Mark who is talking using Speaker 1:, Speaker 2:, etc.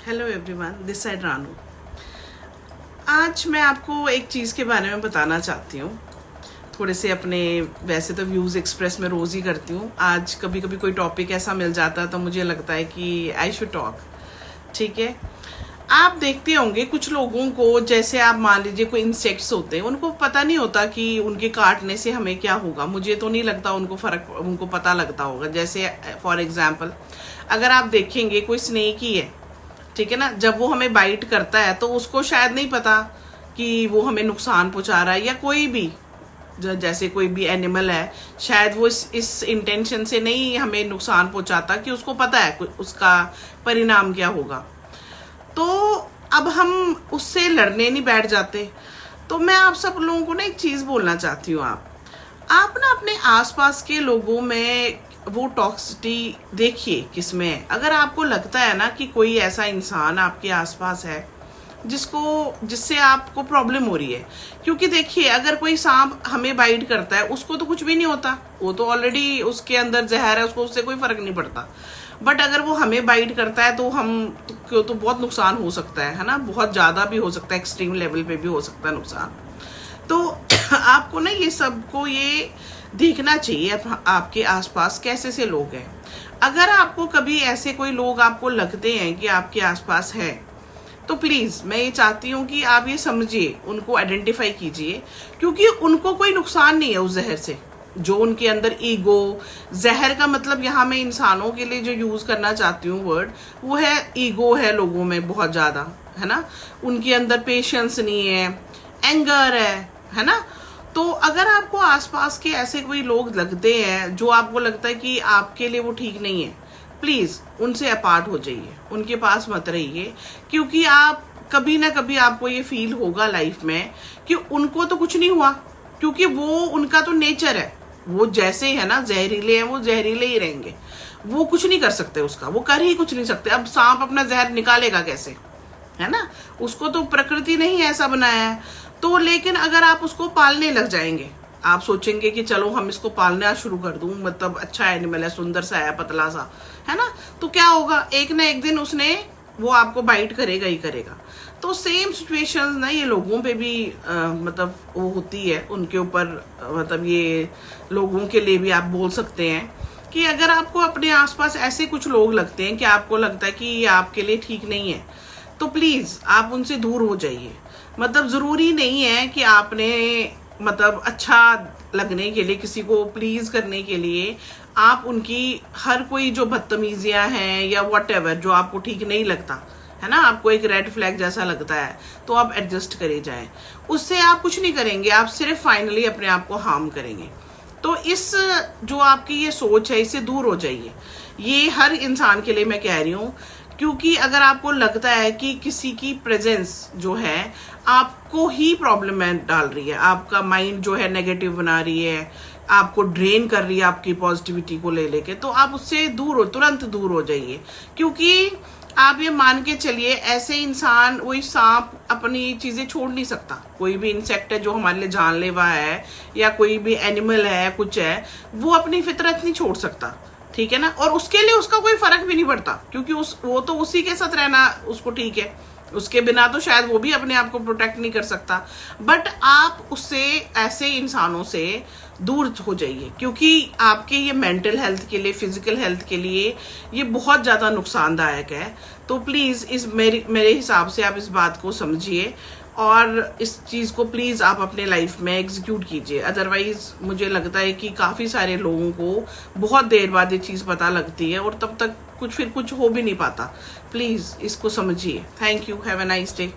Speaker 1: Hello everyone, this side Ranu. आज मैं आपको एक चीज़ के बारे में बताना चाहती हूँ। थोड़े से अपने, वैसे तो व्यूज़ एक्सप्रेस में रोज़ ही करती हूँ, आज कभी कभी कोई टॉपिक ऐसा मिल जाता है तो मुझे लगता है कि आई शुड टॉक। ठीक है, आप देखते होंगे कुछ लोगों को, जैसे आप मान लीजिए कोई इंसेक्ट्स होते हैं, उनको पता नहीं होता कि उनके काटने से हमें क्या होगा। मुझे तो नहीं लगता उनको पता लगता होगा। जैसे फॉर एग्जाम्पल, अगर आप देखेंगे कोई स्नेक ही है, ठीक है ना, जब वो हमें बाइट करता है तो उसको शायद नहीं पता कि वो हमें नुकसान पहुंचा रहा है, या कोई भी जैसे कोई भी एनिमल है, शायद वो इस इंटेंशन से नहीं हमें नुकसान पहुंचाता कि उसको पता है उसका परिणाम क्या होगा। तो अब हम उससे लड़ने नहीं बैठ जाते। तो मैं आप सब लोगों को ना एक चीज बोलना चाहती हूँ, आप ना अपने आसपास के लोगों में वो टॉक्सिसिटी देखिए किसमें है। अगर आपको लगता है ना कि कोई ऐसा इंसान आपके आसपास है जिससे आपको प्रॉब्लम हो रही है, क्योंकि देखिए अगर कोई सांप हमें बाइट करता है उसको तो कुछ भी नहीं होता, वो तो ऑलरेडी उसके अंदर जहर है, उसको उससे कोई फर्क नहीं पड़ता। बट अगर वो हमें बाइट करता है तो क्यों तो बहुत नुकसान हो सकता है ना, बहुत ज्यादा भी हो सकता है, एक्सट्रीम लेवल पे भी हो सकता है नुकसान। तो आपको ना ये सबको ये देखना चाहिए आपके आसपास कैसे से लोग हैं। अगर आपको कभी ऐसे कोई लोग आपको लगते हैं कि आपके आसपास है, तो प्लीज मैं ये चाहती हूँ कि आप ये समझिए, उनको आइडेंटिफाई कीजिए, क्योंकि उनको कोई नुकसान नहीं है उस जहर से। जो उनके अंदर ईगो, जहर का मतलब यहाँ मैं इंसानों के लिए जो यूज करना चाहती हूँ वर्ड, वो है ईगो है लोगों में बहुत ज्यादा, है ना। उनके अंदर पेशेंस नहीं है, एंगर है ना। तो अगर आपको आसपास के ऐसे कोई लोग लगते हैं जो आपको लगता है कि आपके लिए वो ठीक नहीं है, प्लीज उनसे अपार्ट हो जाइए, उनके पास मत रहिए। क्योंकि आप कभी ना कभी आपको ये फील होगा लाइफ में कि उनको तो कुछ नहीं हुआ, क्योंकि वो उनका तो नेचर है, वो जैसे है ना जहरीले हैं, वो जहरीले ही रहेंगे, वो कुछ नहीं कर सकते, उसका वो कर ही कुछ नहीं सकते। अब सांप अपना जहर निकालेगा कैसे, है ना, उसको तो प्रकृति ने ही ऐसा बनाया है। तो लेकिन अगर आप उसको पालने लग जाएंगे, आप सोचेंगे कि चलो हम इसको पालना शुरू कर दूं, मतलब अच्छा एनिमल है, सुंदर सा है, पतला सा है ना, तो क्या होगा, एक ना एक दिन उसने वो आपको बाइट करेगा ही करेगा। तो सेम सिचुएशंस ना ये लोगों पे भी मतलब वो होती है, उनके ऊपर मतलब ये लोगों के लिए भी आप बोल सकते हैं कि अगर आपको अपने आसपास ऐसे कुछ लोग लगते हैं कि आपको लगता है कि ये आपके लिए ठीक नहीं है, तो प्लीज आप उनसे दूर हो जाइए। मतलब जरूरी नहीं है कि आपने मतलब अच्छा लगने के लिए, किसी को प्लीज करने के लिए आप उनकी हर कोई जो बदतमीजियां हैं या व्हाटएवर जो आपको ठीक नहीं लगता है ना, आपको एक रेड फ्लैग जैसा लगता है, तो आप एडजस्ट करे जाएं। उससे आप कुछ नहीं करेंगे, आप सिर्फ फाइनली अपने आप को हार्म करेंगे। तो इस जो आपकी ये सोच है, इससे दूर हो जाइए। ये हर इंसान के लिए मैं कह रही हूँ, क्योंकि अगर आपको लगता है कि किसी की प्रेजेंस जो है आपको ही प्रॉब्लम में डाल रही है, आपका माइंड जो है नेगेटिव बना रही है, आपको ड्रेन कर रही है आपकी पॉजिटिविटी को ले लेके, तो आप उससे तुरंत दूर हो जाइए। क्योंकि आप ये मान के चलिए, ऐसे इंसान, वही सांप अपनी चीजें छोड़ नहीं सकता, कोई भी इंसेक्ट है जो हमारे लिए जानलेवा है, या कोई भी एनिमल है, कुछ है, वो अपनी फितरत नहीं छोड़ सकता, ठीक है ना। और उसके लिए उसका कोई फर्क भी नहीं पड़ता, क्योंकि वो तो उसी के साथ रहना उसको ठीक है, उसके बिना तो शायद वो भी अपने आप को प्रोटेक्ट नहीं कर सकता। बट आप उससे, ऐसे इंसानों से दूर हो जाइए, क्योंकि आपके ये मेंटल हेल्थ के लिए, फिजिकल हेल्थ के लिए ये बहुत ज्यादा नुकसानदायक है। तो प्लीज मेरे हिसाब से आप इस बात को समझिए और इस चीज को प्लीज आप अपने लाइफ में एग्जीक्यूट कीजिए। अदरवाइज मुझे लगता है कि काफी सारे लोगों को बहुत देर बाद ये चीज पता लगती है और तब तक कुछ हो भी नहीं पाता। प्लीज इसको समझिए। Thank you, have a nice day.